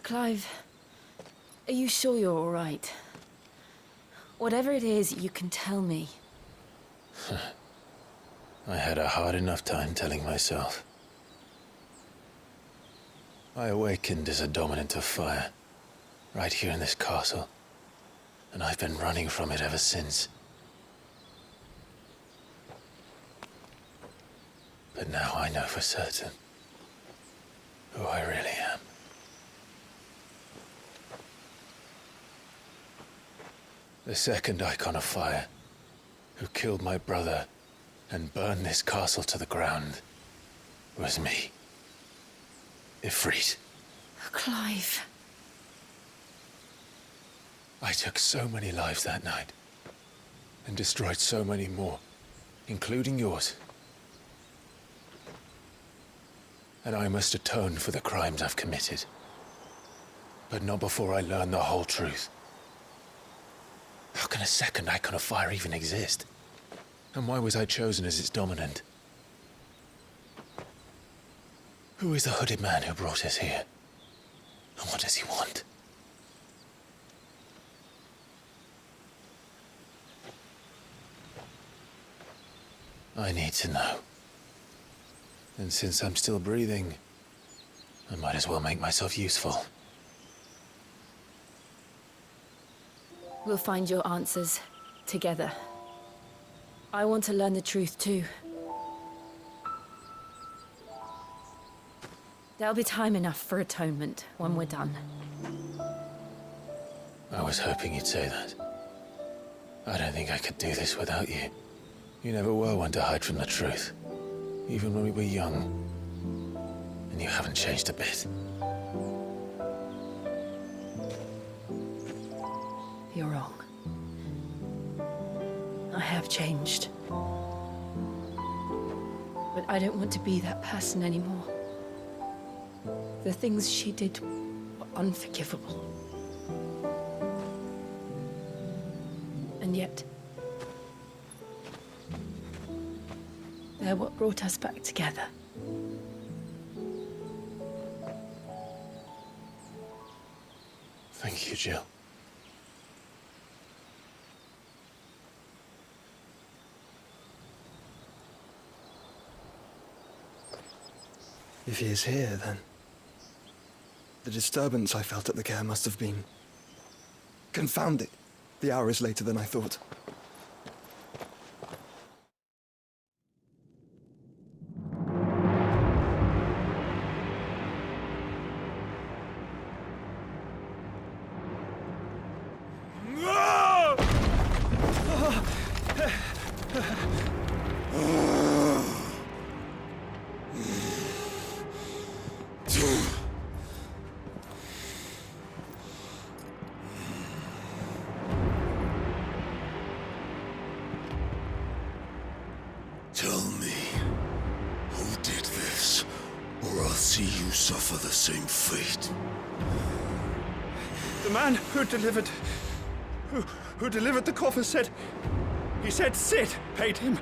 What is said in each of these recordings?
Clive, are you sure you're all right? Whatever it is, you can tell me. I had a hard enough time telling myself. I awakened as a dominant of fire, right here in this castle, and I've been running from it ever since. But now I know for certain who I really am. The second Icon of Fire, who killed my brother and burned this castle to the ground, was me. Ifrit. Clive. I took so many lives that night, and destroyed so many more, including yours. And I must atone for the crimes I've committed. But not before I learn the whole truth. How can a second Icon of Fire even exist? And why was I chosen as its dominant? Who is the hooded man who brought us here? And what does he want? I need to know. And since I'm still breathing, I might as well make myself useful. We'll find your answers together. I want to learn the truth too. There'll be time enough for atonement when we're done. I was hoping you'd say that. I don't think I could do this without you. You never were one to hide from the truth, even when we were young. And you haven't changed a bit. You're wrong. I have changed. But I don't want to be that person anymore. The things she did were unforgivable. And yet, they're what brought us back together. Thank you, Jill. If he is here, then the disturbance I felt at the care must have been confounded. The hour is later than I thought. Tell me, who did this, or I'll see you suffer the same fate. The man who delivered the coffer said... He said Sid paid him.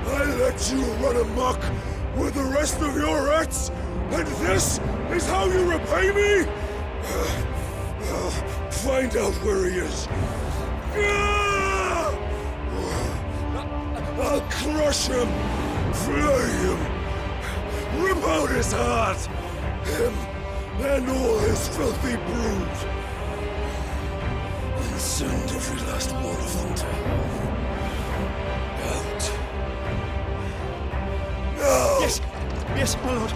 I let you run amok with the rest of your rats, and this is how you repay me? Find out where he is. I'll crush him, flay him, rip out his heart, him and all his filthy brood, and send every last one of them to hell. Out. Now! Yes, yes, my lord.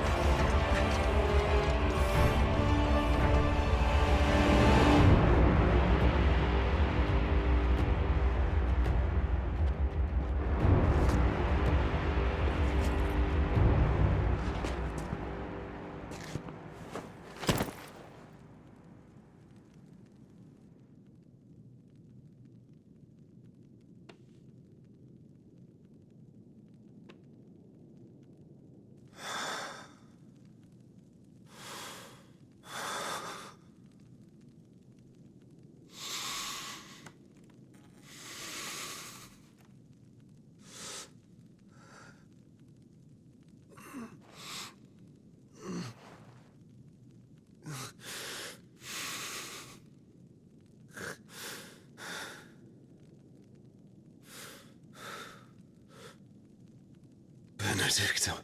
Benedicta.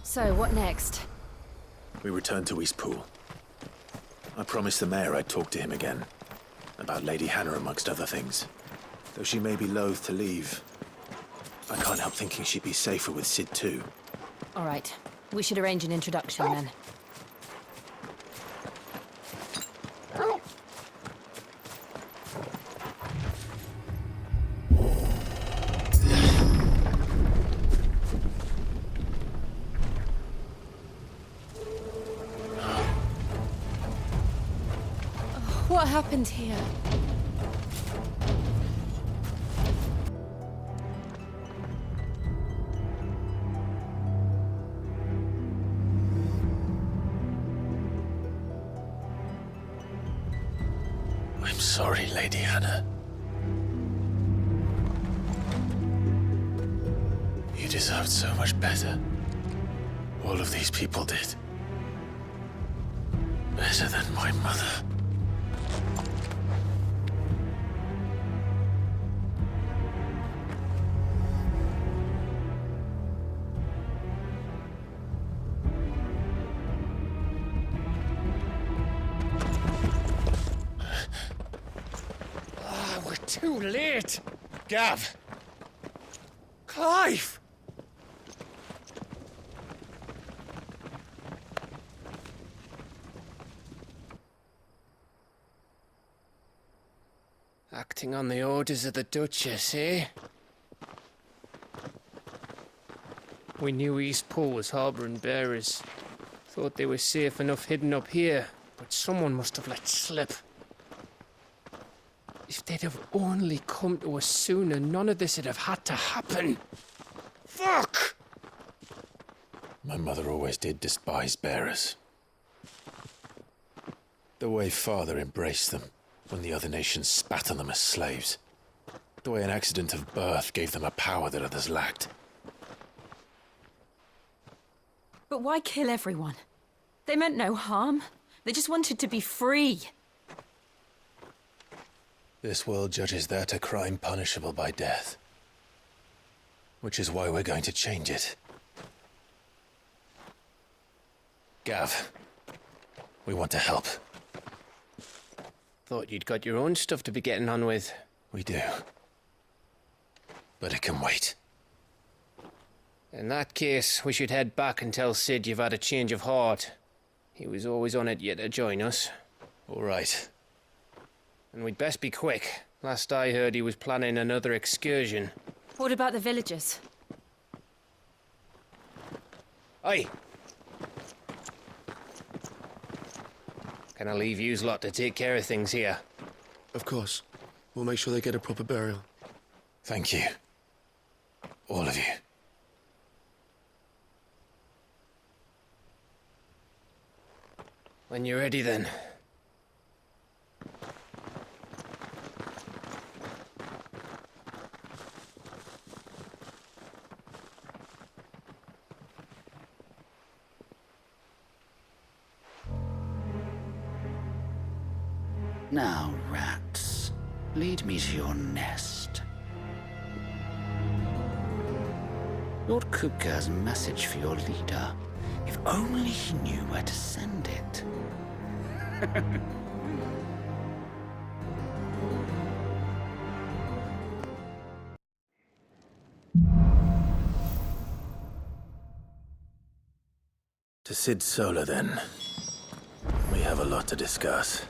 So, what next? We return to Eastpool. I promised the mayor I'd talk to him again. About Lady Hannah, amongst other things. Though she may be loath to leave, I can't help thinking she'd be safer with Cid too. All right. We should arrange an introduction then. What happened here? I'm sorry, Lady Hannah. You deserved so much better. All of these people did. Better than my mother. We're too late! Gav! Clive! Acting on the orders of the Duchess, eh? We knew Eastpool was harbouring bearers. Thought they were safe enough hidden up here, but someone must have let slip. If they'd have only come to us sooner, none of this would have had to happen. Fuck! My mother always did despise bearers. The way Father embraced them when the other nations spat on them as slaves. The way an accident of birth gave them a power that others lacked. But why kill everyone? They meant no harm. They just wanted to be free. This world judges that a crime punishable by death. Which is why we're going to change it. Gav, we want to help. Thought you'd got your own stuff to be getting on with. We do. But it can wait. In that case, we should head back and tell Cid you've had a change of heart. He was always on it yet to join us. All right. And we'd best be quick. Last I heard, he was planning another excursion. What about the villagers? Aye. Can I leave yous lot to take care of things here? Of course. We'll make sure they get a proper burial. Thank you. All of you. When you're ready, then. Now, rats, lead me to your nest. Lord Kupka's message for your leader. If only he knew where to send it. To Cid Solar, then. We have a lot to discuss.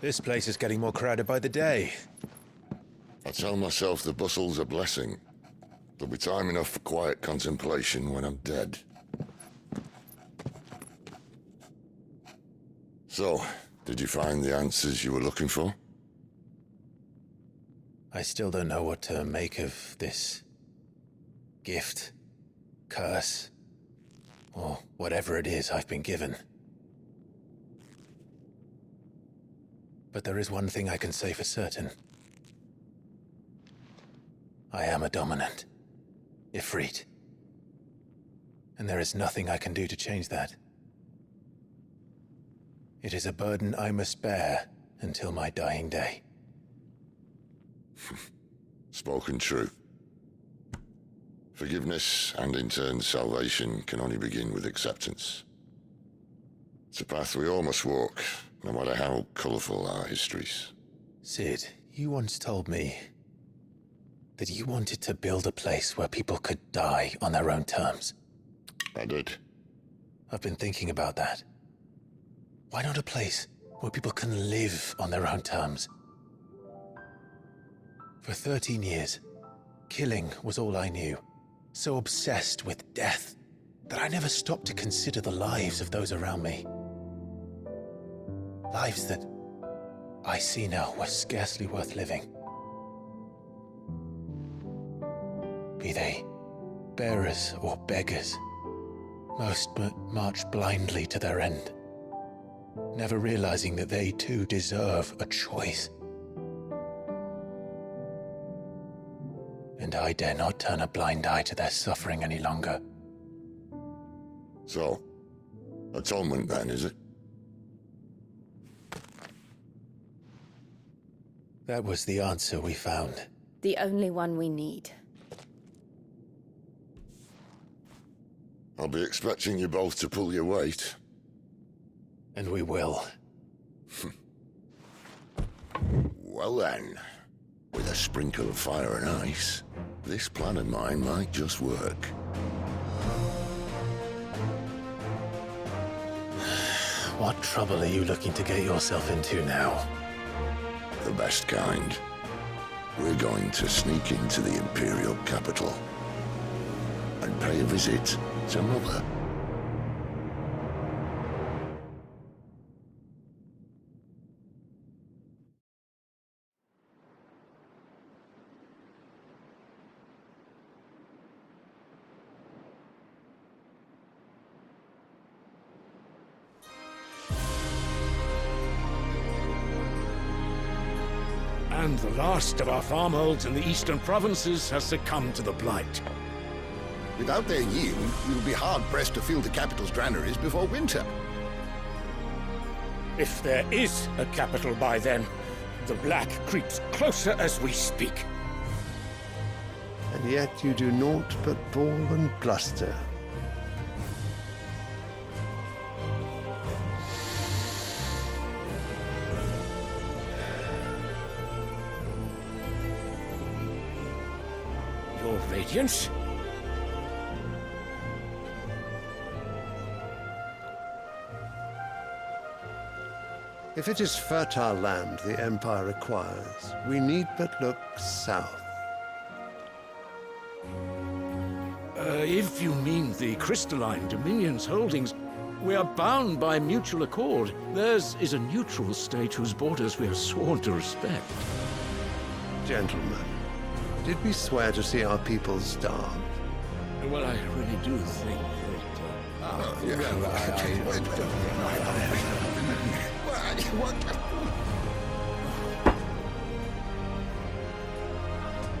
This place is getting more crowded by the day. I tell myself the bustle's a blessing. There'll be time enough for quiet contemplation when I'm dead. So, did you find the answers you were looking for? I still don't know what to make of this gift, curse, or whatever it is I've been given. But there is one thing I can say for certain. I am a dominant, Ifrit. And there is nothing I can do to change that. It is a burden I must bear until my dying day. Spoken true. Forgiveness, and in turn salvation, can only begin with acceptance. It's a path we all must walk, no matter how colourful our histories. Cid, you once told me that you wanted to build a place where people could die on their own terms. I did. I've been thinking about that. Why not a place where people can live on their own terms? For 13 years, killing was all I knew. So obsessed with death that I never stopped to consider the lives of those around me. Lives that I see now were scarcely worth living. Be they bearers or beggars, most march blindly to their end, never realizing that they too deserve a choice. And I dare not turn a blind eye to their suffering any longer. So, atonement then, is it? That was the answer we found. The only one we need. I'll be expecting you both to pull your weight. And we will. Well then, with a sprinkle of fire and ice, this plan of mine might just work. What trouble are you looking to get yourself into now? The best kind. We're going to sneak into the Imperial capital and pay a visit to Mother. And the last of our farmholds in the eastern provinces has succumbed to the blight. Without their yield, we will be hard-pressed to fill the capital's granaries before winter. If there is a capital by then, the black creeps closer as we speak. And yet you do naught but bawl and bluster. Your Radiance? If it is fertile land the Empire requires, we need but look south. If you mean the crystalline Dominion's holdings, we are bound by mutual accord. Theirs is a neutral state whose borders we are sworn to respect. Gentlemen, did we swear to see our people starve? Well, I really do think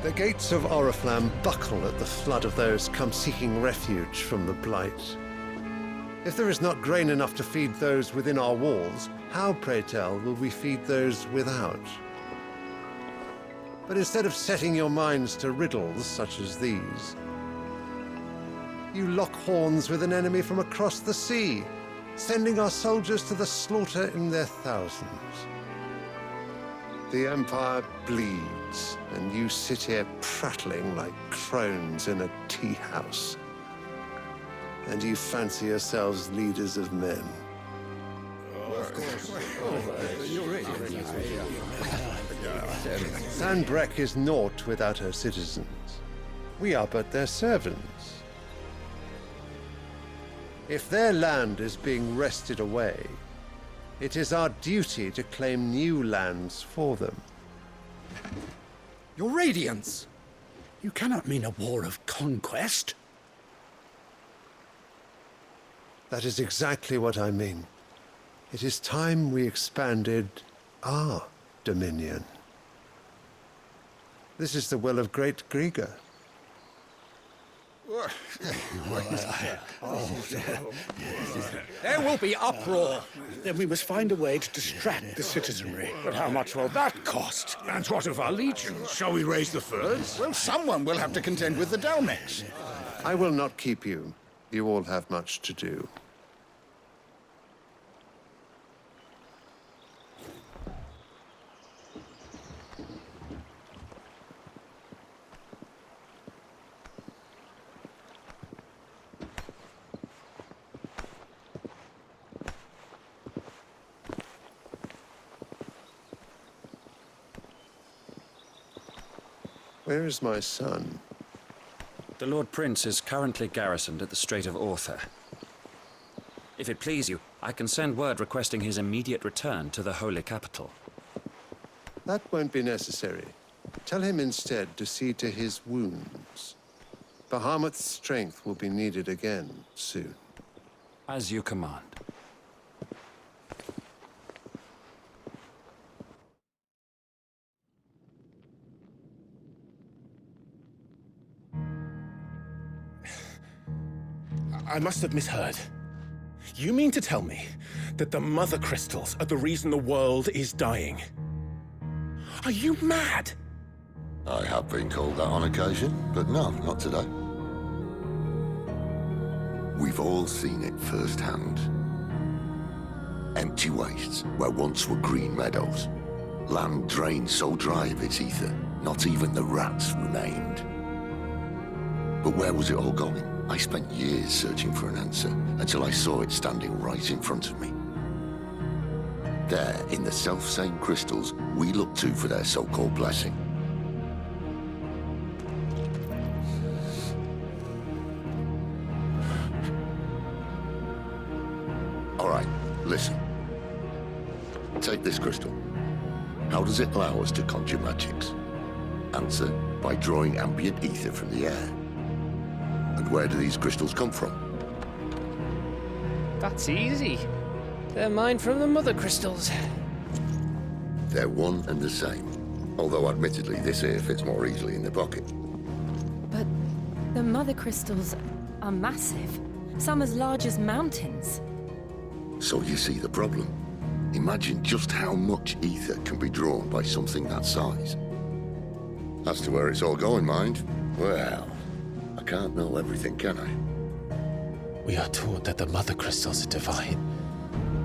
The gates of Oriflamme buckle at the flood of those come seeking refuge from the blight. If there is not grain enough to feed those within our walls, how, pray tell, will we feed those without? But instead of setting your minds to riddles such as these, you lock horns with an enemy from across the sea, sending our soldiers to the slaughter in their thousands. The Empire bleeds, and you sit here prattling like crones in a tea house. And you fancy yourselves leaders of men. Sanbreque is naught without her citizens. We are but their servants. If their land is being wrested away, it is our duty to claim new lands for them. Your Radiance! You cannot mean a war of conquest. That is exactly what I mean. It is time we expanded our dominion. This is the will of great Griga. There will be uproar. Then we must find a way to distract the citizenry. But how much will that cost? And what of our legions? Shall we raise the furs? Well, someone will have to contend with the Dalmex. I will not keep you. You all have much to do. Where is my son? The Lord Prince is currently garrisoned at the Strait of Orther. If it please you, I can send word requesting his immediate return to the Holy Capital. That won't be necessary. Tell him instead to see to his wounds. Bahamut's strength will be needed again soon. As you command. I must have misheard. You mean to tell me that the Mother Crystals are the reason the world is dying? Are you mad? I have been called that on occasion, but no, not today. We've all seen it firsthand. Empty wastes where once were green meadows. Land drained so dry of its ether, not even the rats remained. But where was it all going? I spent years searching for an answer, until I saw it standing right in front of me. There, in the self-same crystals we look to for their so-called blessing. All right, listen. Take this crystal. How does it allow us to conjure magics? Answer, by drawing ambient ether from the air. And where do these crystals come from? That's easy. They're mined from the Mother Crystals. They're one and the same. Although admittedly, this here fits more easily in the pocket. But the Mother Crystals are massive. Some as large as mountains. So you see the problem. Imagine just how much ether can be drawn by something that size. As to where it's all going, mind, well, I can't know everything, can I? We are taught that the Mother Crystals are divine.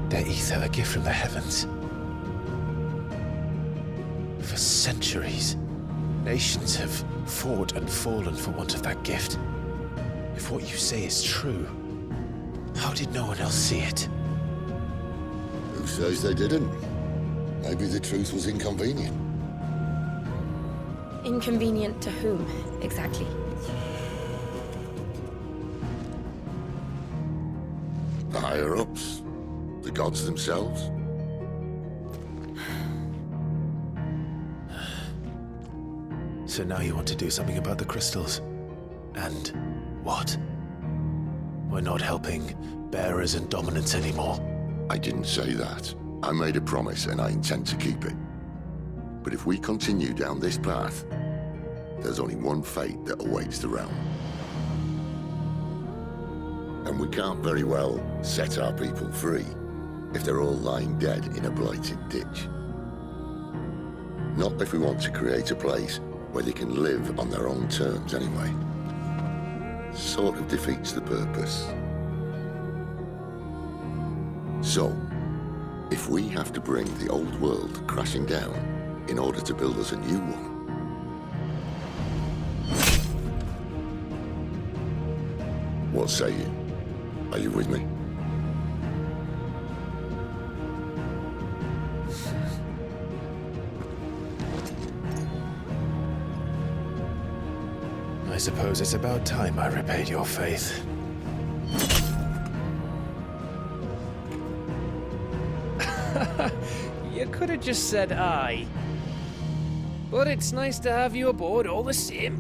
Their ether a gift from the heavens. For centuries, nations have fought and fallen for want of that gift. If what you say is true, how did no one else see it? Who says they didn't? Maybe the truth was inconvenient. Inconvenient to whom, exactly? The higher-ups, the gods themselves. So now you want to do something about the crystals? And what? We're not helping bearers and dominants anymore. I didn't say that. I made a promise and I intend to keep it. But if we continue down this path, there's only one fate that awaits the realm. And we can't very well set our people free if they're all lying dead in a blighted ditch. Not if we want to create a place where they can live on their own terms anyway. Sort of defeats the purpose. So, if we have to bring the old world crashing down in order to build us a new one, what say you? Are you with me? I suppose it's about time I repaid your faith. You could have just said aye. But it's nice to have you aboard all the same.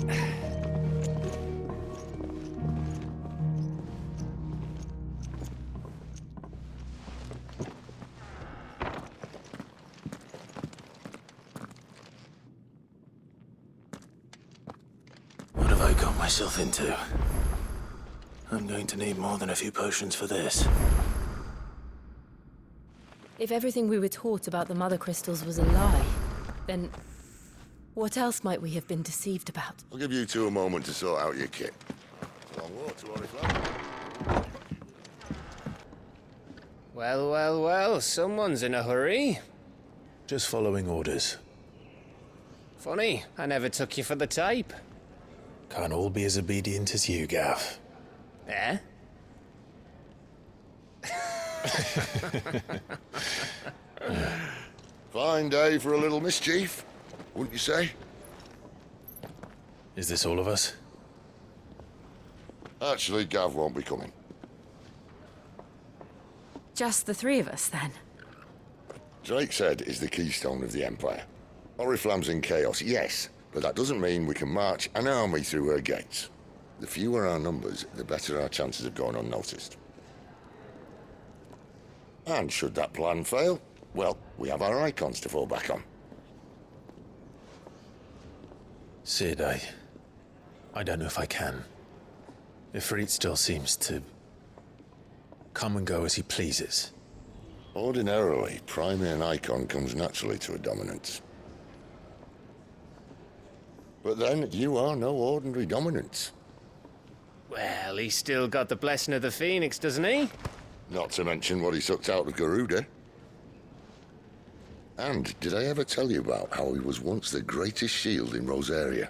What have I got myself into? I'm going to need more than a few potions for this. If everything we were taught about the Mother Crystals was a lie, then what else might we have been deceived about? I'll give you two a moment to sort out your kit. Long walk to Oriflamme. Well, well, well, someone's in a hurry. Just following orders. Funny, I never took you for the type. Can't all be as obedient as you, Gav. Eh? Fine day for a little mischief, wouldn't you say? Is this all of us? Actually, Gav won't be coming. Just the three of us, then? Drakeshead is the keystone of the Empire. Oriflamme's in chaos, yes, but that doesn't mean we can march an army through her gates. The fewer our numbers, the better our chances of going unnoticed. And should that plan fail, well, we have our icons to fall back on. Sid, I don't know if I can. Ifrit still seems to come and go as he pleases. Ordinarily, priming an icon comes naturally to a dominance. But then, you are no ordinary dominance. Well, he's still got the blessing of the Phoenix, doesn't he? Not to mention what he sucked out of Garuda. And did I ever tell you about how he was once the greatest shield in Rosaria?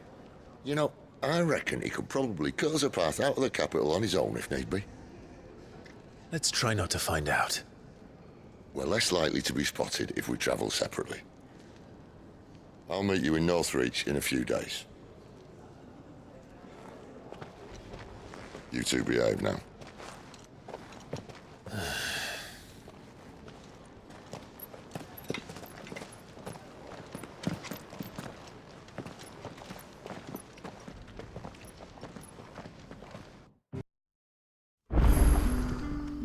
You know, I reckon he could probably cut us a path out of the capital on his own if need be. Let's try not to find out. We're less likely to be spotted if we travel separately. I'll meet you in Northreach in a few days. You two behave now.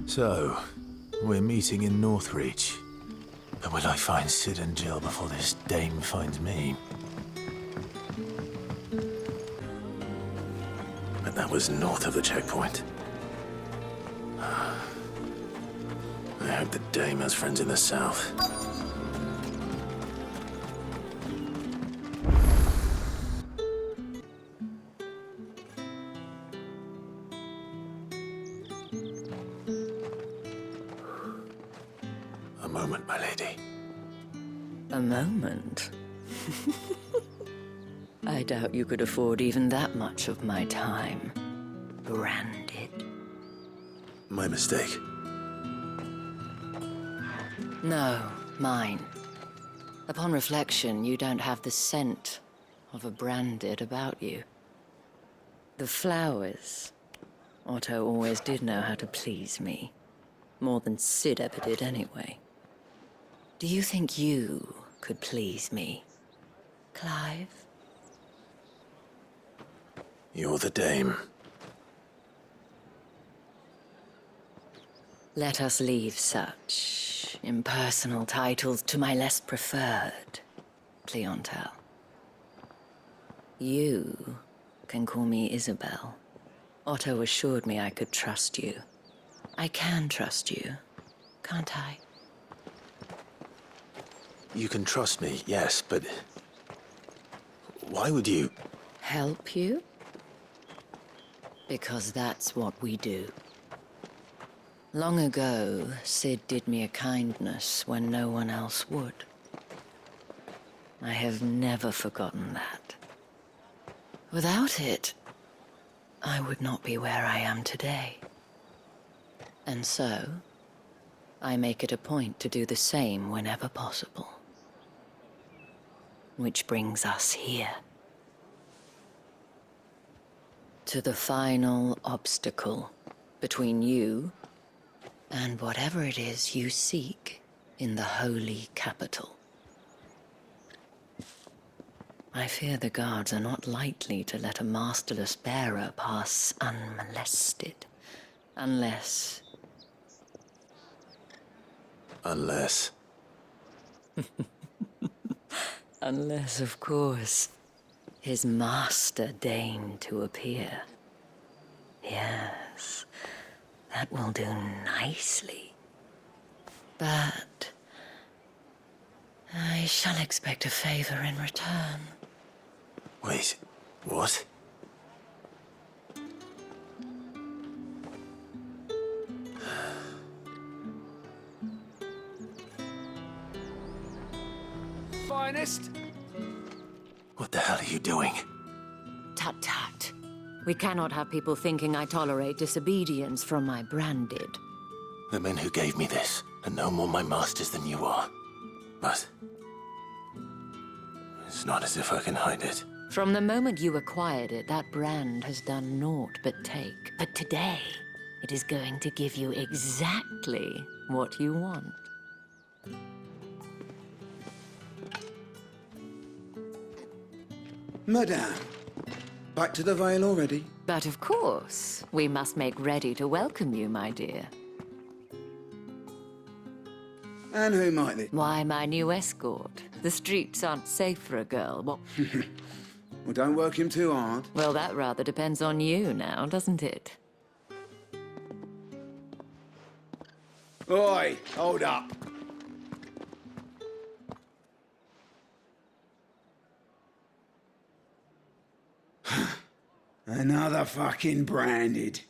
So, we're meeting in Northreach. But will I find Sid and Jill before this dame finds me? But that was north of the checkpoint. I hope the dame has friends in the south. A moment, my lady. A moment? I doubt you could afford even that much of my time. Branded. My mistake. No, mine. Upon reflection, you don't have the scent of a branded about you. The flowers. Otto always did know how to please me. More than Sid ever did anyway. Do you think you could please me, Clive? You're the dame. Let us leave such impersonal titles to my less preferred, Cleontel. You can call me Isabel. Otto assured me I could trust you. I can trust you, can't I? You can trust me, yes, but why would you? Help you? Because that's what we do. Long ago, Sid did me a kindness when no one else would. I have never forgotten that. Without it, I would not be where I am today. And so, I make it a point to do the same whenever possible. Which brings us here. To the final obstacle between you and whatever it is you seek in the holy capital. I fear the guards are not likely to let a masterless bearer pass unmolested. Unless... Unless... Unless, of course, his master deigned to appear. Yes, that will do nicely. But... I shall expect a favor in return. Wait, what? Finest? What the hell are you doing? Tut tut. We cannot have people thinking I tolerate disobedience from my branded. The men who gave me this are no more my masters than you are. But... it's not as if I can hide it. From the moment you acquired it, that brand has done naught but take. But today, it is going to give you exactly what you want. Madame, back to the Vale already? But of course, we must make ready to welcome you, my dear. And who might this? Why, my new escort. The streets aren't safe for a girl. What? Well, don't work him too hard. Well, that rather depends on you now, doesn't it? Oi, hold up. Another fucking branded.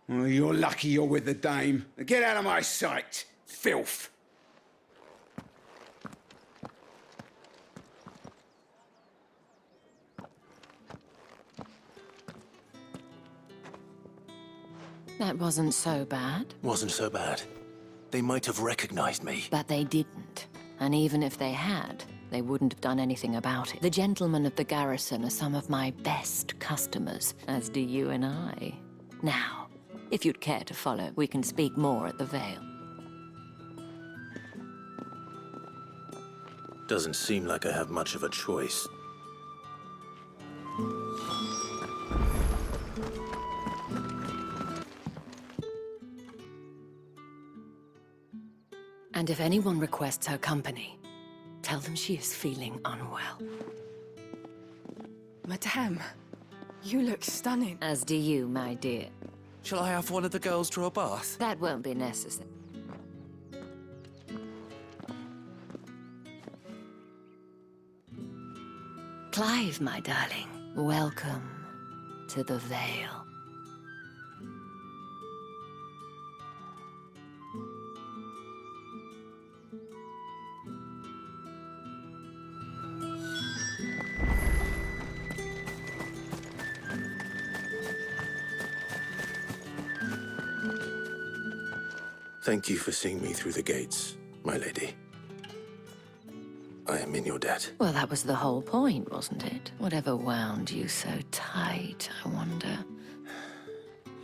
Well, you're lucky you're with the dame. Get out of my sight, filth. That wasn't so bad. Wasn't so bad. They might have recognized me. But they didn't. And even if they had, they wouldn't have done anything about it. The gentlemen of the garrison are some of my best customers, as do you and I. Now, if you'd care to follow, we can speak more at the Vale. Doesn't seem like I have much of a choice. And if anyone requests her company, tell them she is feeling unwell. Madame, you look stunning. As do you, my dear. Shall I have one of the girls draw a bath? That won't be necessary. Clive, my darling, welcome to the Vale. Thank you for seeing me through the gates, my lady. I am in your debt. Well, that was the whole point, wasn't it? Whatever wound you so tight, I wonder.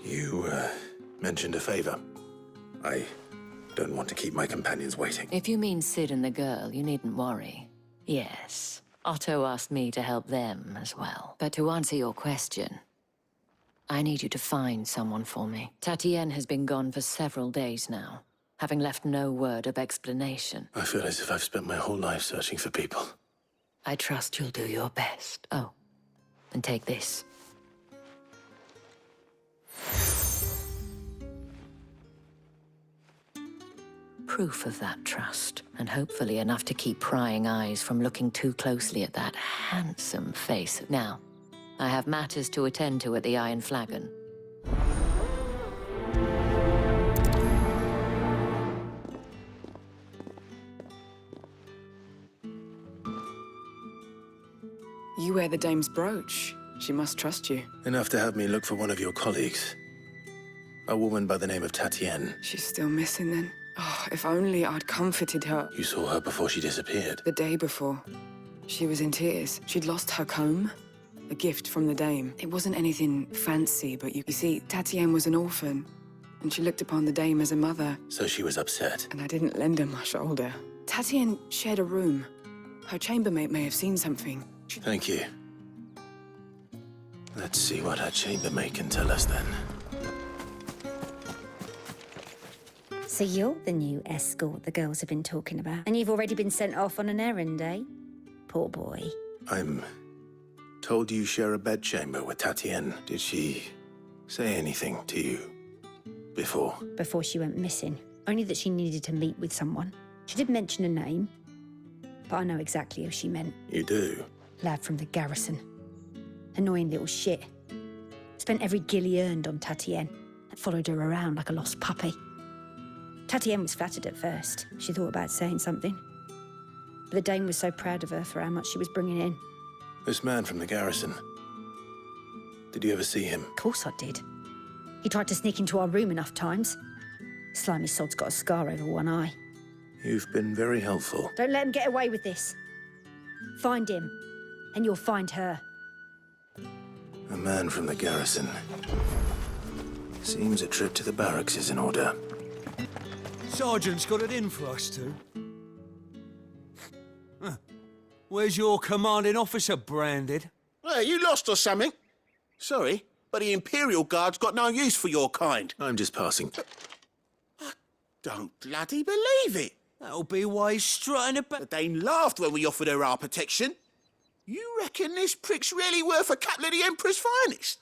You, mentioned a favor. I don't want to keep my companions waiting. If you mean Sid and the girl, you needn't worry. Yes, Otto asked me to help them as well. But to answer your question, I need you to find someone for me. Tatienne has been gone for several days now, having left no word of explanation. I feel as if I've spent my whole life searching for people. I trust you'll do your best. Oh, and take this. Proof of that trust, and hopefully enough to keep prying eyes from looking too closely at that handsome face. Now, I have matters to attend to at the Iron Flagon. You wear the dame's brooch. She must trust you. Enough to have me look for one of your colleagues. A woman by the name of Tatienne. She's still missing then. Oh, if only I'd comforted her. You saw her before she disappeared. The day before. She was in tears. She'd lost her comb. A gift from the dame. It wasn't anything fancy, but you see, Tatienne was an orphan, and she looked upon the dame as a mother. So she was upset. And I didn't lend her my shoulder. Tatienne shared a room. Her chambermaid may have seen something. Thank you. Let's see what her chambermaid can tell us then. So you're the new escort the girls have been talking about. And you've already been sent off on an errand, eh? Poor boy. I'm told you share a bedchamber with Tatienne. Did she say anything to you before? Before she went missing. Only that she needed to meet with someone. She did mention a name, but I know exactly who she meant. You do? Lad from the garrison. Annoying little shit. Spent every guil he earned on Tatienne and followed her around like a lost puppy. Tatienne was flattered at first. She thought about saying something. But the dame was so proud of her for how much she was bringing in. This man from the garrison. Did you ever see him? Of course I did. He tried to sneak into our room enough times. Slimy sod's got a scar over one eye. You've been very helpful. Don't let him get away with this. Find him, and you'll find her. A man from the garrison. Seems a trip to the barracks is in order. Sergeant's got it in for us two. Huh. Where's your commanding officer branded? Hey, you lost or something? Sorry, but the Imperial Guard's got no use for your kind. I'm just passing. I don't bloody believe it. That'll be why he's strutting about. The Dane laughed when we offered her our protection. You reckon this prick's really worth a couple of the Emperor's finest?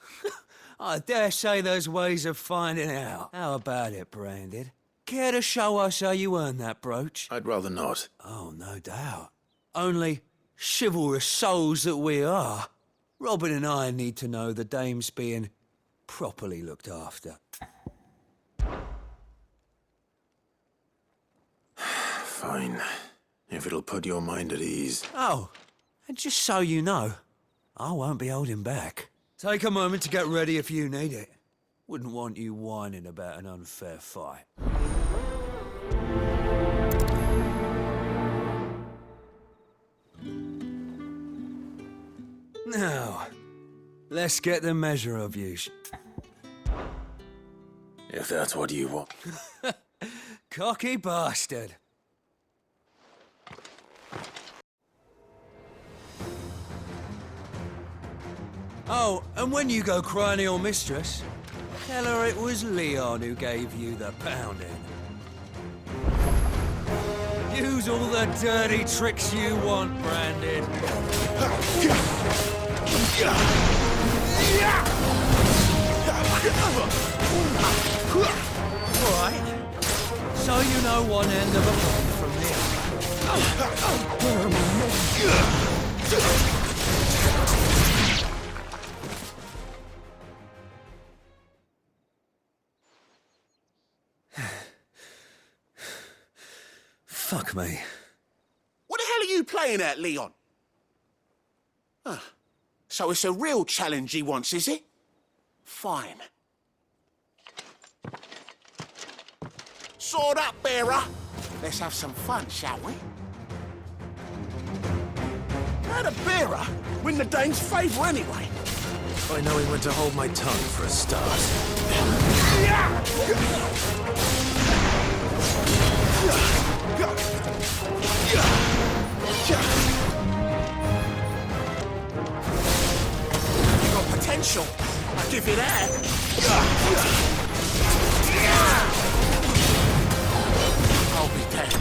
I dare say there's ways of finding out. How about it, Branded? Care to show us how you earned that brooch? I'd rather not. Oh, no doubt. Only, chivalrous souls that we are, Robin and I need to know the dame's being properly looked after. Fine. If it'll put your mind at ease. Oh, and just so you know, I won't be holding back. Take a moment to get ready if you need it. Wouldn't want you whining about an unfair fight. Now, let's get the measure of you. If that's what you want. Cocky bastard. Oh, and when you go crying to your mistress, tell her it was Leon who gave you the pounding. Use all the dirty tricks you want, Branded. Alright. So you know one end of a bomb from the other. Fuck me. What the hell are you playing at, Leon? So it's a real challenge he wants, is it? Fine. Sword up, bearer. Let's have some fun, shall we? How'd a bearer win the Dane's favour anyway? I know he went to hold my tongue for a start. You got potential. I'll give you that. I'll be dead.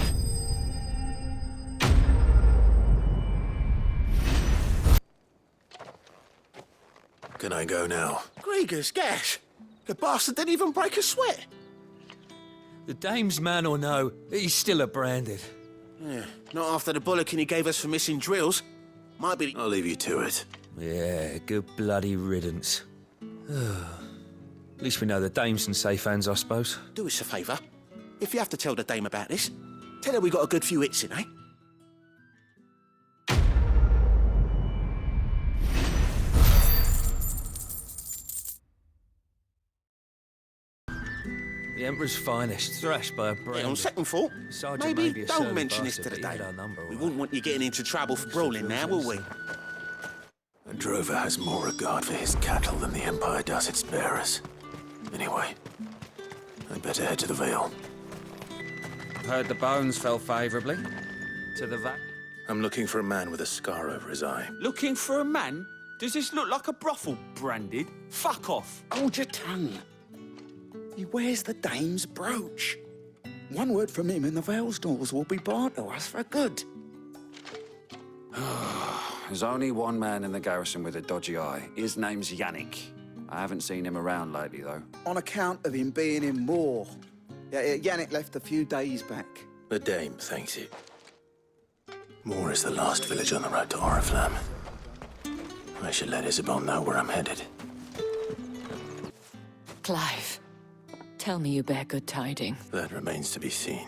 Can I go now? Grieger's gas. The bastard didn't even break a sweat. The dame's man or no, he's still a Branded. Yeah, not after the bullocking he gave us for missing drills. Might be... I'll leave you to it. Yeah, good bloody riddance. At least we know the dame's in safe hands, I suppose. Do us a favour. If you have to tell the dame about this, tell her we got a good few hits in, eh? The Emperor's finest, thrashed by a Branded. Yeah, on second thought, Sergeant maybe may be a don't surly mention this bastard, to the but he had dame. our number, We all wouldn't want you getting into trouble for brawling now, will we? drover has more regard for his cattle than the Empire does its bearers. Anyway, I'd better head to the Vale. Heard the bones fell favourably to the vat. I'm looking for a man with a scar over his eye. Looking for a man? Does this look like a brothel, Branded? Fuck off. Hold your tongue. He wears the dame's brooch. One word from him and the Vale's doors will be barred to us for good. There's only one man in the garrison with a dodgy eye. His name's Yannick. I haven't seen him around lately, though. On account of him being in Moor. Yeah, Yannick left a few days back. The Dame thanks you. Moor is the last village on the road to Oriflamme. I should let Isabel know where I'm headed. Clive, tell me you bear good tidings. That remains to be seen.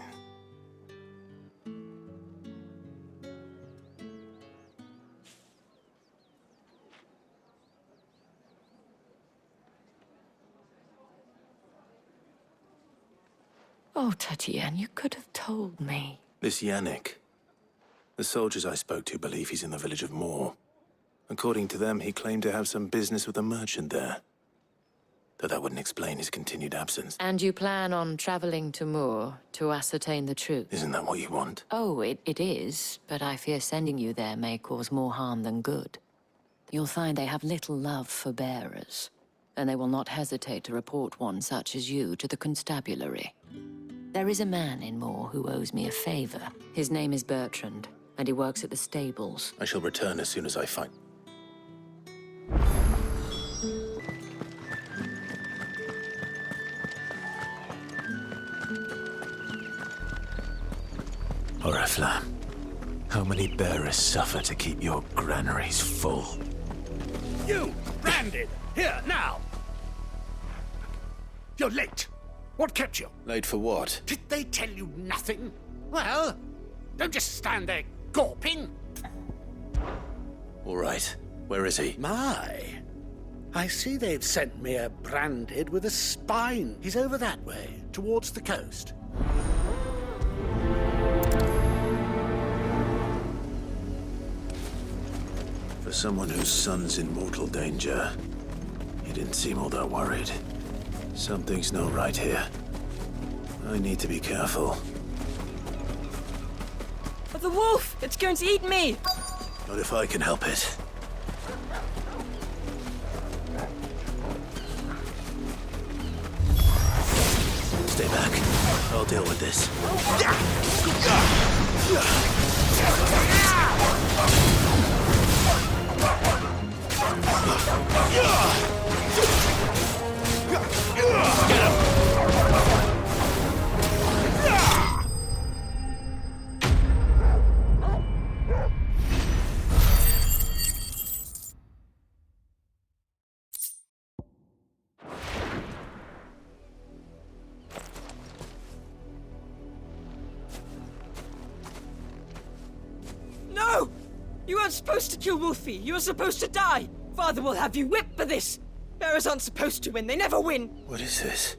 Oh, Tatienne, you could have told me. This Yannick. The soldiers I spoke to believe he's in the village of Moor. According to them, he claimed to have some business with a merchant there. Though that wouldn't explain his continued absence. And you plan on traveling to Moor to ascertain the truth? Isn't that what you want? Oh, it is, but I fear sending you there may cause more harm than good. You'll find they have little love for bearers, and they will not hesitate to report one such as you to the constabulary. There is a man in Moor who owes me a favor. His name is Bertrand, and he works at the stables. I shall return as soon as I find... Oriflamme, how many bearers suffer to keep your granaries full? You, Branded! Here, now! You're late. What kept you? Late for what? Did they tell you nothing? Well, don't just stand there gawping. All right. Where is he? My. I see they've sent me a Branded with a spine. He's over that way, towards the coast. For someone whose son's in mortal danger, he didn't seem all that worried. Something's not right here. I need to be careful. The wolf! It's going to eat me! Not if I can help it. Stay back. I'll deal with this. No! You weren't supposed to kill Wolfie. You were supposed to die. Father will have you whipped for this. Bearers aren't supposed to win. They never win. What is this?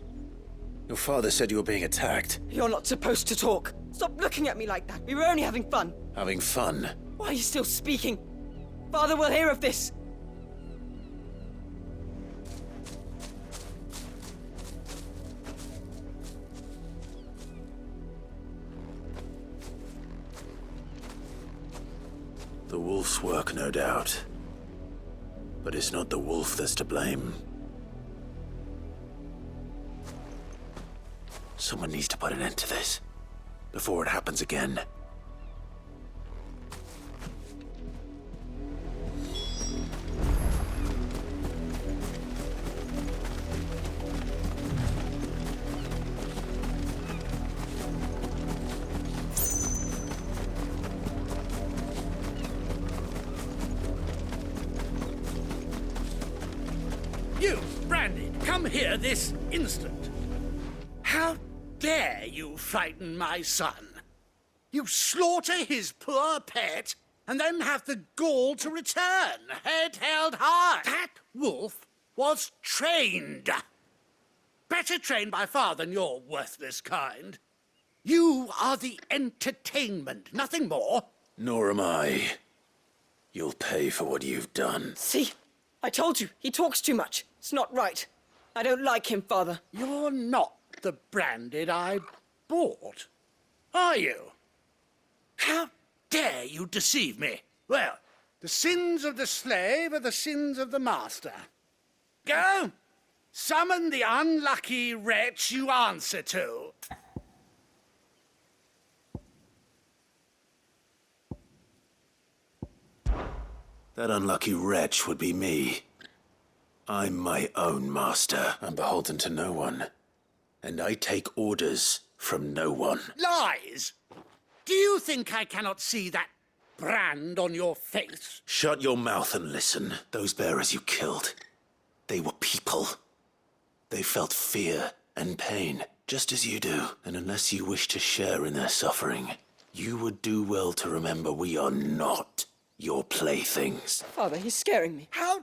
Your father said you were being attacked. You're not supposed to talk. Stop looking at me like that. We were only having fun. Having fun? Why are you still speaking? Father will hear of this. The wolf's work, no doubt. But it's not the wolf that's to blame. Someone needs to put an end to this, before it happens again. You, Branded, come here this instant. How dare you frighten my son? You slaughter his poor pet and then have the gall to return, head held high. That wolf was trained. Better trained by far than your worthless kind. You are the entertainment, nothing more. Nor am I. You'll pay for what you've done. See? I told you, he talks too much. It's not right. I don't like him, Father. You're not the Branded I bought, are you? How dare you deceive me? Well, the sins of the slave are the sins of the master. Go! Summon the unlucky wretch you answer to. That unlucky wretch would be me. I'm my own master. I'm beholden to no one. And I take orders from no one. Lies! Do you think I cannot see that brand on your face? Shut your mouth and listen. Those bearers you killed, they were people. They felt fear and pain, just as you do. And unless you wish to share in their suffering, you would do well to remember we are not your playthings. Father, he's scaring me. How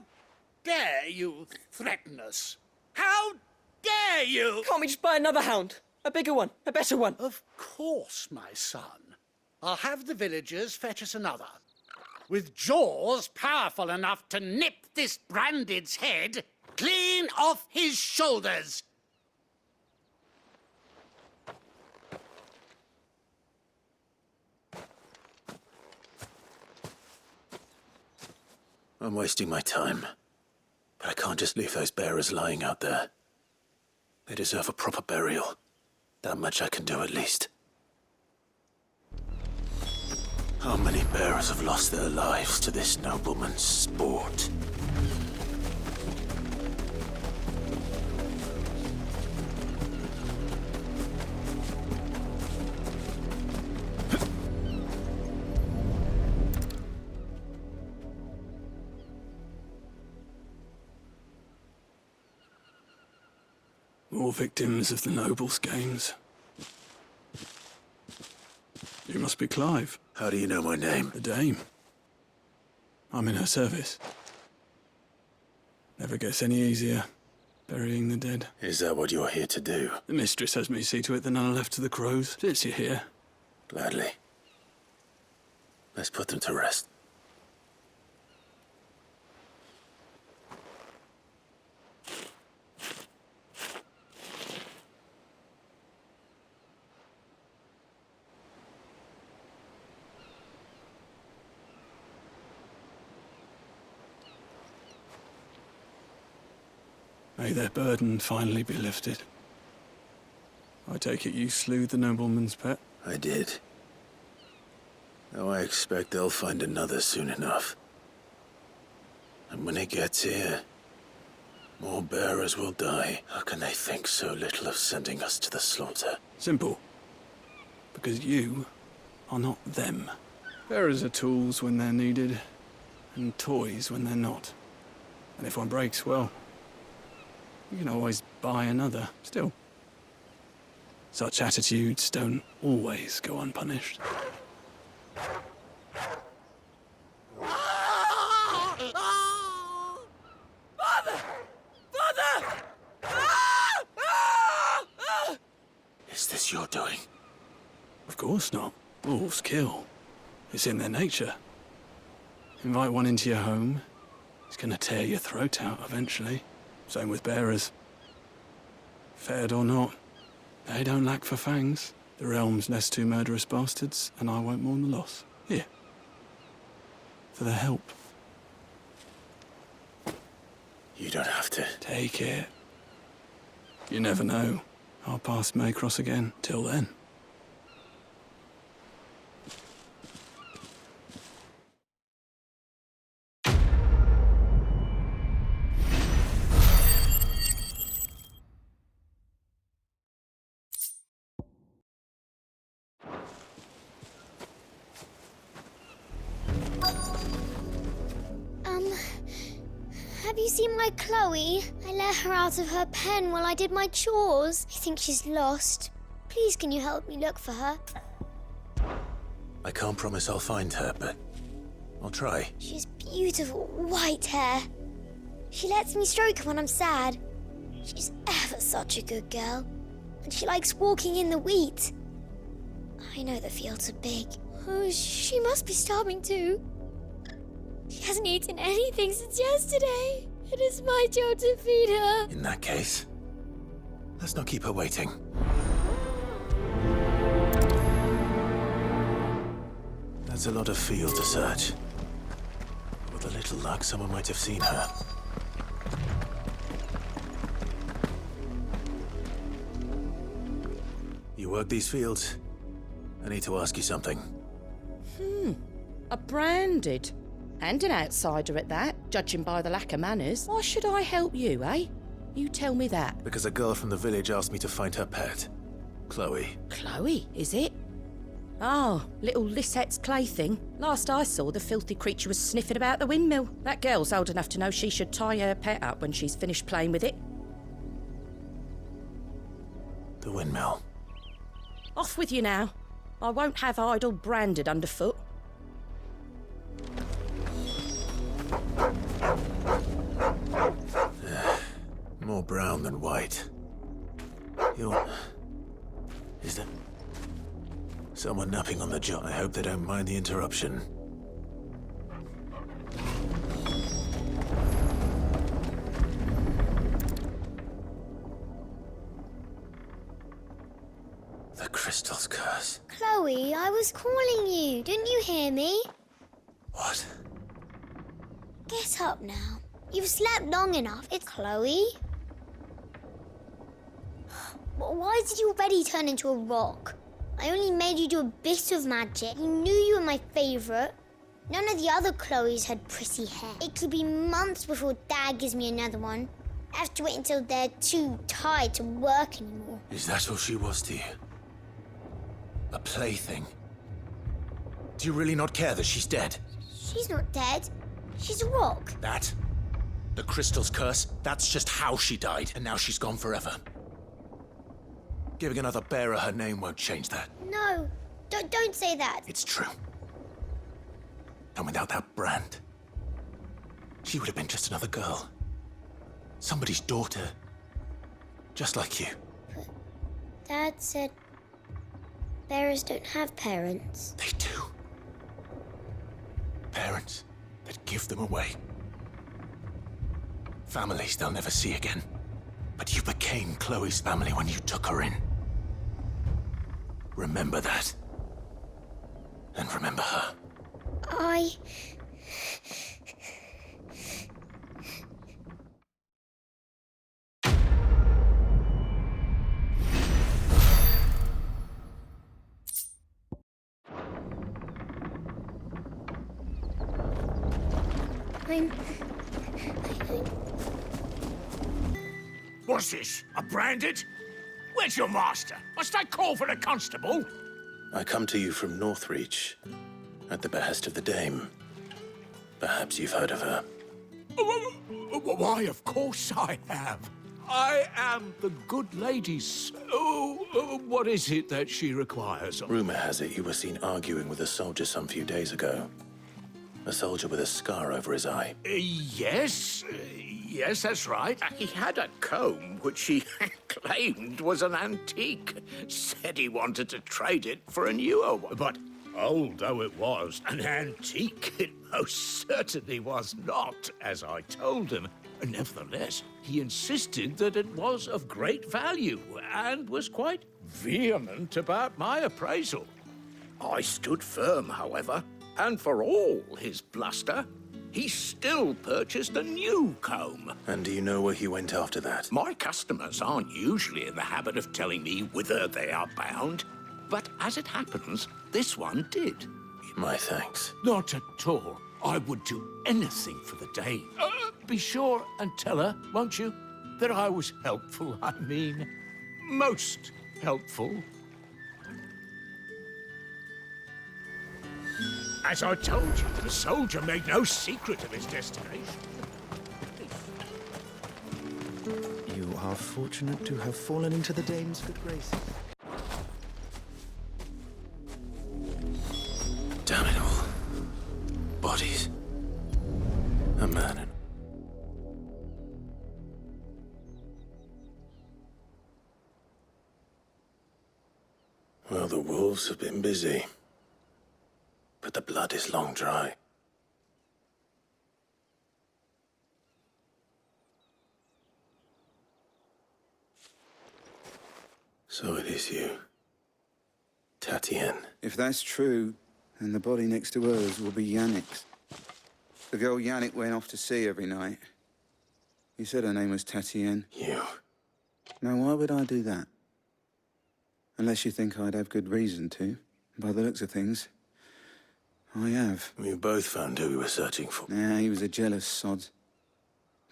dare you threaten us? How dare you? Can't we just buy another hound? A bigger one, a better one. Of course, my son. I'll have the villagers fetch us another. With jaws powerful enough to nip this Branded's head clean off his shoulders. I'm wasting my time. But I can't just leave those bearers lying out there. They deserve a proper burial. That much I can do at least. How many bearers have lost their lives to this nobleman's sport? More victims of the nobles' games. You must be Clive. How do you know my name? The Dame. I'm in her service. Never gets any easier, burying the dead. Is that what you're here to do? The mistress has me see to it that none are left to the crows. Since you're here. Gladly. Let's put them to rest. May their burden finally be lifted. I take it you slew the nobleman's pet? I did. Though I expect they'll find another soon enough. And when it gets here, more bearers will die. How can they think so little of sending us to the slaughter? Simple. Because you are not them. Bearers are tools when they're needed, and toys when they're not. And if one breaks, well, you can always buy another. Still, such attitudes don't always go unpunished. Father! Father! Is this your doing? Of course not. Wolves kill. It's in their nature. Invite one into your home, it's gonna tear your throat out eventually. Same with bearers. Fed or not, they don't lack for fangs. The realm's nest two murderous bastards, and I won't mourn the loss. Here. For the help. You don't have to. Take it. You never know. Our paths may cross again. Till then. Have you seen my Chloe? I let her out of her pen while I did my chores. I think she's lost. Please, can you help me look for her? I can't promise I'll find her, but I'll try. She has beautiful white hair. She lets me stroke her when I'm sad. She's ever such a good girl. And she likes walking in the wheat. I know the fields are big. Oh, she must be starving too. She hasn't eaten anything since yesterday. It is my job to feed her. In that case, let's not keep her waiting. That's a lot of field to search. With a little luck, someone might have seen her. You work these fields? I need to ask you something. A branded. And an outsider at that, judging by the lack of manners. Why should I help you, eh? You tell me that. Because a girl from the village asked me to find her pet. Chloe. Chloe, is it? Oh, little Lisette's plaything. Last I saw, the filthy creature was sniffing about the windmill. That girl's old enough to know she should tie her pet up when she's finished playing with it. The windmill. Off with you now. I won't have idle branded underfoot. More brown than white. Is there someone napping on the job? I hope they don't mind the interruption. The crystal's curse. Chloe, I was calling you. Didn't you hear me? What? Get up now. You've slept long enough. It's Chloe. Why did you already turn into a rock? I only made you do a bit of magic. You knew you were my favourite. None of the other Chloes had pretty hair. It could be months before Dad gives me another one. I have to wait until they're too tired to work anymore. Is that all she was to you? A plaything? Do you really not care that she's dead? She's not dead. She's a rock. That? The crystal's curse? That's just how she died, and now she's gone forever. Giving another bearer her name won't change that. No, don't say that. It's true. And without that brand, she would have been just another girl. Somebody's daughter. Just like you. But Dad said bearers don't have parents. They do. Parents that give them away. Families they'll never see again. But you became Chloe's family when you took her in. Remember that. And remember her. What's this? A branded? Where's your master? Must I call for the constable? I come to you from Northreach, at the behest of the Dame. Perhaps you've heard of her. Why, of course I have. I am the good lady's. What is it that she requires? Rumor has it you were seen arguing with a soldier some few days ago. A soldier with a scar over his eye. Yes, that's right. He had a comb which he claimed was an antique. Said he wanted to trade it for a newer one. But old though it was, an antique it most certainly was not, as I told him. Nevertheless, he insisted that it was of great value and was quite vehement about my appraisal. I stood firm, however, and for all his bluster, he still purchased a new comb. And do you know where he went after that? My customers aren't usually in the habit of telling me whither they are bound, but as it happens, this one did. My thanks. Not at all. I would do anything for the Dame. Be sure and tell her, won't you, that I was helpful. I mean, most helpful. As I told you, the soldier made no secret of his destination. You are fortunate to have fallen into the Dame's good graces. Damn it all. Bodies. A man and... Well, the wolves have been busy. But the blood is long dry. So it is you. Tatien. If that's true, then the body next to hers will be Yannick's. The girl Yannick went off to see every night. You said her name was Tatien. You. Now, why would I do that? Unless you think I'd have good reason to. By the looks of things, I have. We both found who we were searching for. Yeah, he was a jealous sod.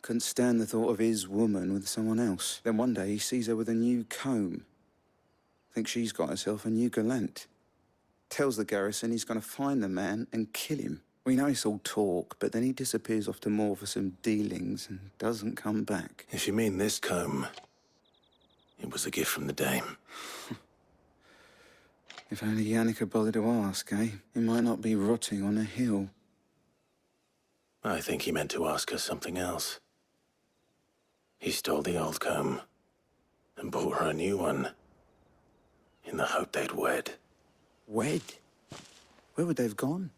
Couldn't stand the thought of his woman with someone else. Then one day he sees her with a new comb. Thinks she's got herself a new gallant. Tells the garrison he's going to find the man and kill him. We know it's all talk, but then he disappears off to Moor for some dealings and doesn't come back. If you mean this comb, it was a gift from the dame. If only Yannick had bothered to ask, eh? He might not be rotting on a hill. I think he meant to ask her something else. He stole the old comb and bought her a new one in the hope they'd wed. Wed? Where would they have gone?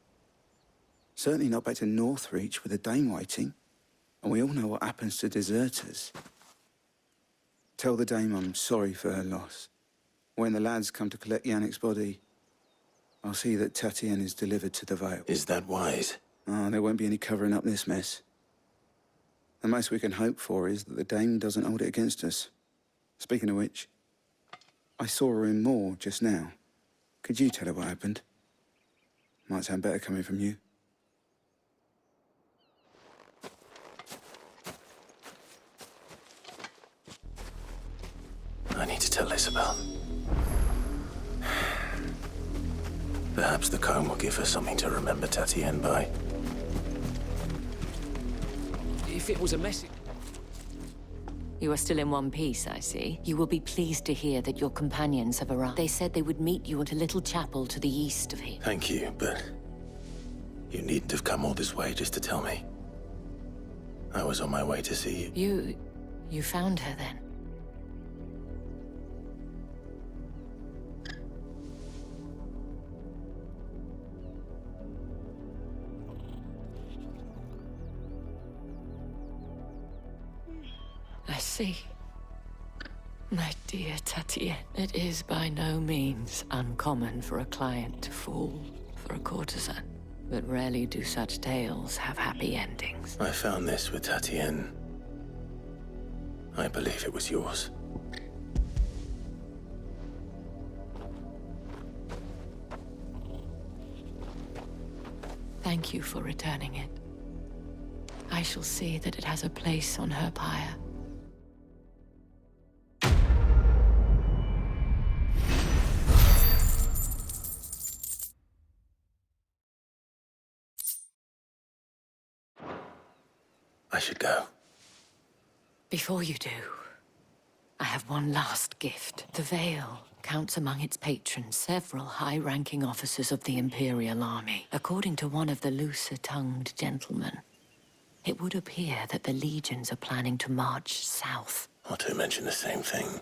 Certainly not back to Northreach with a dame waiting. And we all know what happens to deserters. Tell the dame I'm sorry for her loss. When the lads come to collect Yannick's body, I'll see that Tatien is delivered to the Vale. Is that wise? Oh, there won't be any covering up this mess. The most we can hope for is that the dame doesn't hold it against us. Speaking of which, I saw her in Moor just now. Could you tell her what happened? Might sound better coming from you. I need to tell Isabel. Perhaps the comb will give her something to remember Tatien by. If it was a message... You are still in one piece, I see. You will be pleased to hear that your companions have arrived. They said they would meet you at a little chapel to the east of here. Thank you, but you needn't have come all this way just to tell me. I was on my way to see you. You found her then? I see. My dear Tatien, it is by no means uncommon for a client to fall for a courtesan, but rarely do such tales have happy endings. I found this with Tatien. I believe it was yours. Thank you for returning it. I shall see that it has a place on her pyre. I should go. Before you do, I have one last gift. The Vale counts among its patrons several high-ranking officers of the Imperial Army. According to one of the looser-tongued gentlemen, it would appear that the legions are planning to march south. Not to mention the same thing.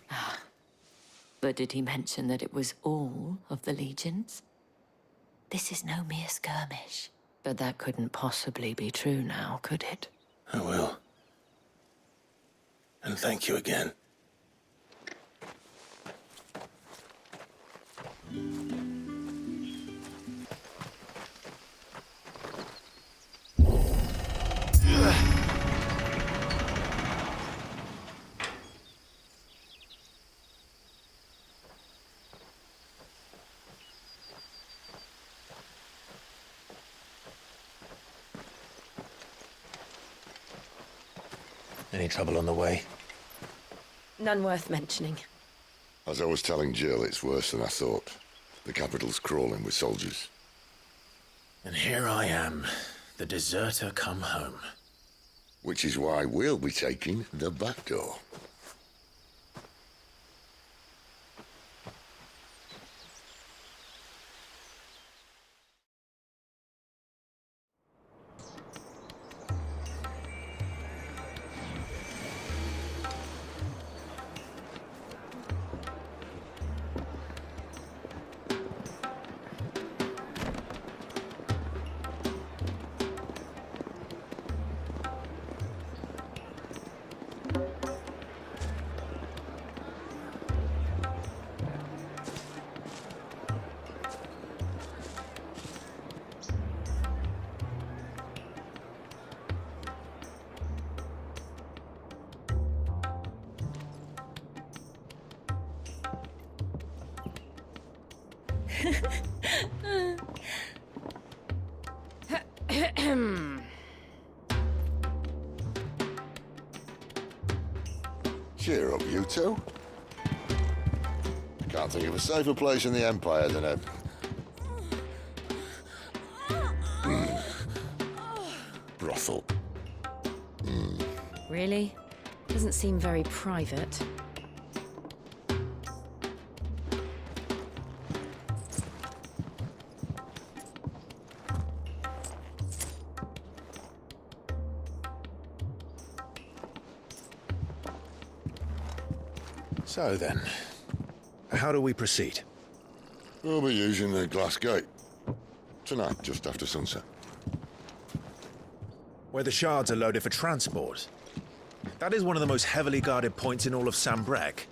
But did he mention that it was all of the legions? This is no mere skirmish. But that couldn't possibly be true now, could it? I will. And thank you again. Any trouble on the way? None worth mentioning. As I was telling Jill, it's worse than I thought. The capital's crawling with soldiers. And here I am, the deserter come home. Which is why we'll be taking the back door. Cheer up, you two. Can't think of a safer place in the Empire than a... brothel. Really? Doesn't seem very private. So then, how do we proceed? We'll be using the Glass Gate. Tonight, just after sunset. Where the shards are loaded for transport. That is one of the most heavily guarded points in all of Sambrec.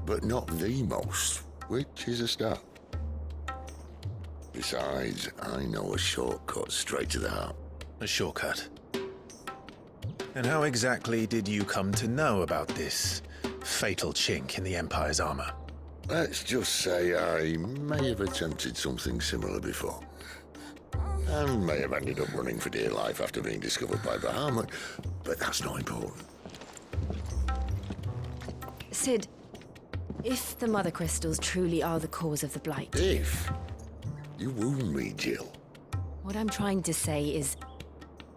But not the most, which is a start. Besides, I know a shortcut straight to the heart. A shortcut? And how exactly did you come to know about this fatal chink in the Empire's armor? Let's just say I may have attempted something similar before. And may have ended up running for dear life after being discovered by Bahamut, but that's not important. Cid, if the Mother Crystals truly are the cause of the Blight... If? You wound me, Jill. What I'm trying to say is,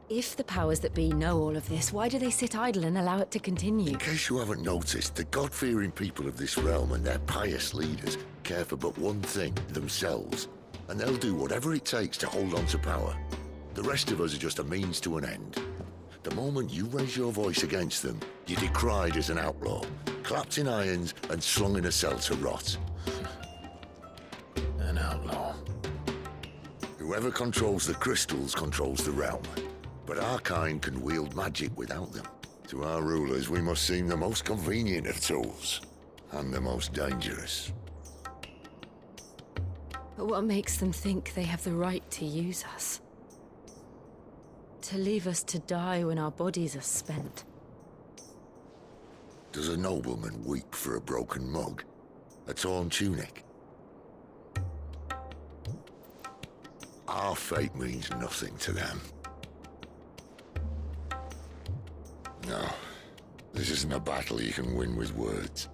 if the powers that be know all of this, why do they sit idle and allow it to continue? In case you haven't noticed, the God-fearing people of this realm and their pious leaders care for but one thing, themselves. And they'll do whatever it takes to hold on to power. The rest of us are just a means to an end. The moment you raise your voice against them, you're decried as an outlaw, clapped in irons and slung in a cell to rot. An outlaw. Whoever controls the crystals controls the realm. But our kind can wield magic without them. To our rulers, we must seem the most convenient of tools, and the most dangerous. But what makes them think they have the right to use us? To leave us to die when our bodies are spent? Does a nobleman weep for a broken mug? A torn tunic? Our fate means nothing to them. No, this isn't a battle you can win with words.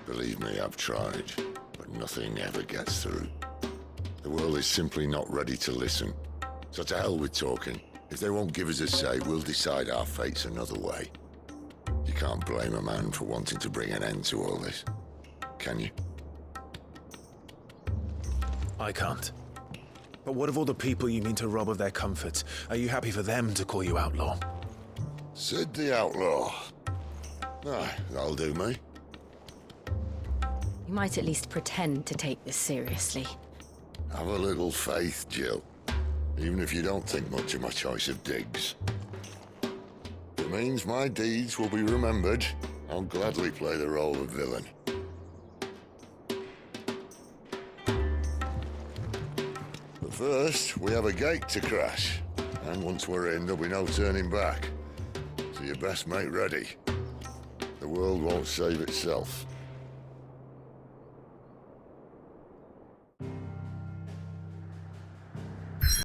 Believe me, I've tried, but nothing ever gets through. The world is simply not ready to listen. So to hell with talking. If they won't give us a say, we'll decide our fates another way. You can't blame a man for wanting to bring an end to all this, can you? I can't. But what of all the people you mean to rob of their comforts? Are you happy for them to call you outlaw? Cid the Outlaw. That'll do me. You might at least pretend to take this seriously. Have a little faith, Jill. Even if you don't think much of my choice of digs. It means my deeds will be remembered. I'll gladly play the role of villain. But first, we have a gate to crash. And once we're in, there'll be no turning back. So you best make ready. The world won't save itself.